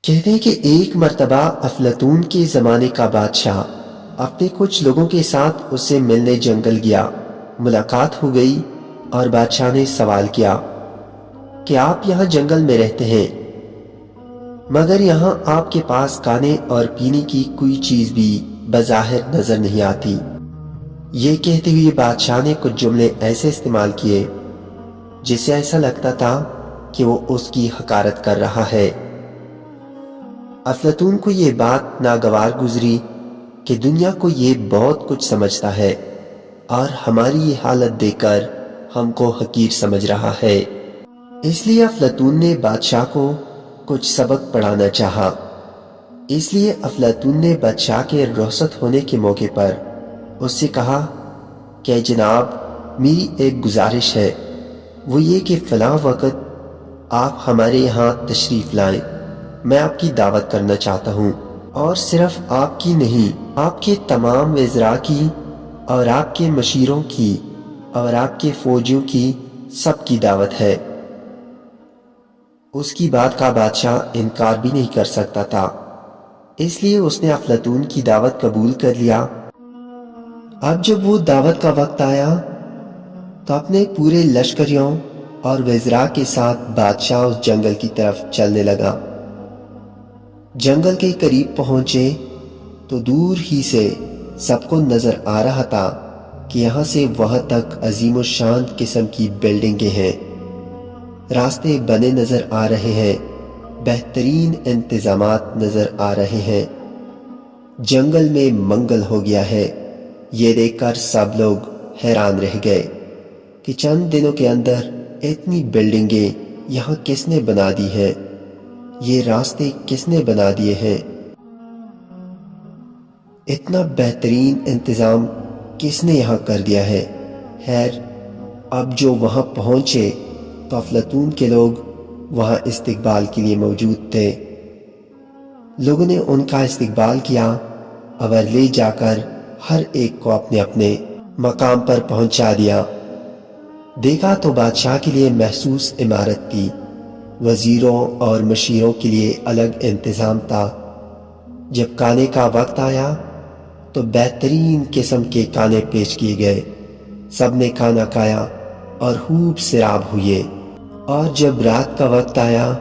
کہتے ہیں کہ ایک مرتبہ افلاطون کے زمانے کا بادشاہ اپنے کچھ لوگوں کے ساتھ اس سے ملنے جنگل گیا۔ ملاقات ہو گئی اور بادشاہ نے سوال کیا کہ آپ یہاں جنگل میں رہتے ہیں مگر یہاں آپ کے پاس کھانے اور پینے کی کوئی چیز بھی بظاہر نظر نہیں آتی۔ یہ کہتے ہوئے بادشاہ نے کچھ جملے ایسے استعمال کیے جس سے ایسا لگتا تھا کہ وہ اس کی حقارت کر رہا ہے۔ افلاطون کو یہ بات ناگوار گزری کہ دنیا کو یہ بہت کچھ سمجھتا ہے اور ہماری یہ حالت دیکھ کر ہم کو حقیر سمجھ رہا ہے۔ اس لیے افلاطون نے بادشاہ کو کچھ سبق پڑھانا چاہا۔ اس لیے افلاطون نے بادشاہ کے رخصت ہونے کے موقع پر اس سے کہا کہ جناب، میری ایک گزارش ہے، وہ یہ کہ فلاں وقت آپ ہمارے یہاں تشریف لائیں۔ میں آپ کی دعوت کرنا چاہتا ہوں، اور صرف آپ کی نہیں، آپ کے تمام وزراء کی اور آپ کے مشیروں کی اور آپ کے فوجیوں کی، سب کی دعوت ہے۔ اس کی بات کا بادشاہ انکار بھی نہیں کر سکتا تھا، اس لیے اس نے افلاطون کی دعوت قبول کر لیا۔ اب جب وہ دعوت کا وقت آیا تو اپنے پورے لشکریوں اور وزراء کے ساتھ بادشاہ اس جنگل کی طرف چلنے لگا۔ جنگل کے قریب پہنچے تو دور ہی سے سب کو نظر آ رہا تھا کہ یہاں سے وہاں تک عظیم الشان قسم کی بلڈنگیں ہیں، راستے بنے نظر آ رہے ہیں، بہترین انتظامات نظر آ رہے ہیں، جنگل میں منگل ہو گیا ہے۔ یہ دیکھ کر سب لوگ حیران رہ گئے کہ چند دنوں کے اندر اتنی بلڈنگیں یہاں کس نے بنا دی ہیں، یہ راستے کس نے بنا دیے ہیں، اتنا بہترین انتظام کس نے یہاں کر دیا ہے۔ خیر، اب جو وہاں پہنچے تو افلاطون کے لوگ وہاں استقبال کے لیے موجود تھے۔ لوگوں نے ان کا استقبال کیا اور لے جا کر ہر ایک کو اپنے اپنے مقام پر پہنچا دیا۔ دیکھا تو بادشاہ کے لیے مخصوص عمارت تھی، وزیروں اور مشیروں کے لیے الگ انتظام تھا۔ جب کھانے کا وقت آیا تو بہترین قسم کے کھانے پیش کیے گئے، سب نے کھانا کھایا اور خوب سیراب ہوئے۔ اور جب رات کا وقت آیا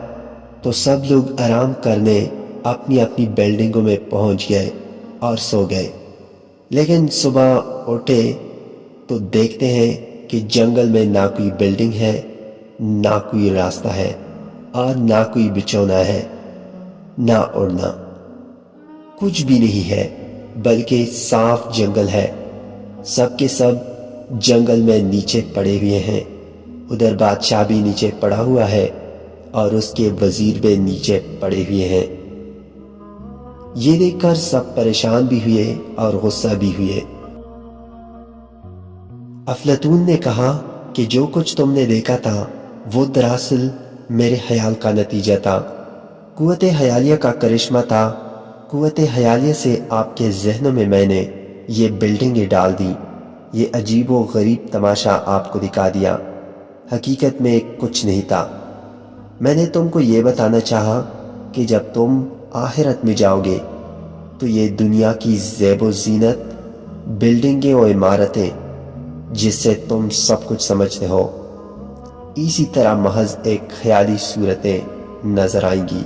تو سب لوگ آرام کرنے اپنی اپنی بلڈنگوں میں پہنچ گئے اور سو گئے۔ لیکن صبح اٹھے تو دیکھتے ہیں کہ جنگل میں نہ کوئی بلڈنگ ہے، نہ کوئی راستہ ہے، اور نہ کوئی بچھونا ہے، نہ اڑنا، کچھ بھی نہیں ہے، بلکہ صاف جنگل ہے۔ سب کے سب جنگل میں نیچے پڑے ہوئے ہیں، ادھر بادشاہ بھی نیچے پڑا ہوا ہے اور اس کے وزیر بھی نیچے پڑے ہوئے ہیں۔ یہ دیکھ کر سب پریشان بھی ہوئے اور غصہ بھی ہوئے۔ افلاطون نے کہا کہ جو کچھ تم نے دیکھا تھا وہ دراصل میرے خیال کا نتیجہ تھا، قوت خیالیہ کا کرشمہ تھا۔ قوت خیالیہ سے آپ کے ذہنوں میں میں نے یہ بلڈنگیں ڈال دی، یہ عجیب و غریب تماشا آپ کو دکھا دیا۔ حقیقت میں کچھ نہیں تھا۔ میں نے تم کو یہ بتانا چاہا کہ جب تم آخرت میں جاؤ گے تو یہ دنیا کی زیب و زینت، بلڈنگیں و عمارتیں جس سے تم سب کچھ سمجھتے ہو، اسی طرح محض ایک خیالی صورتیں نظر آئیں گی۔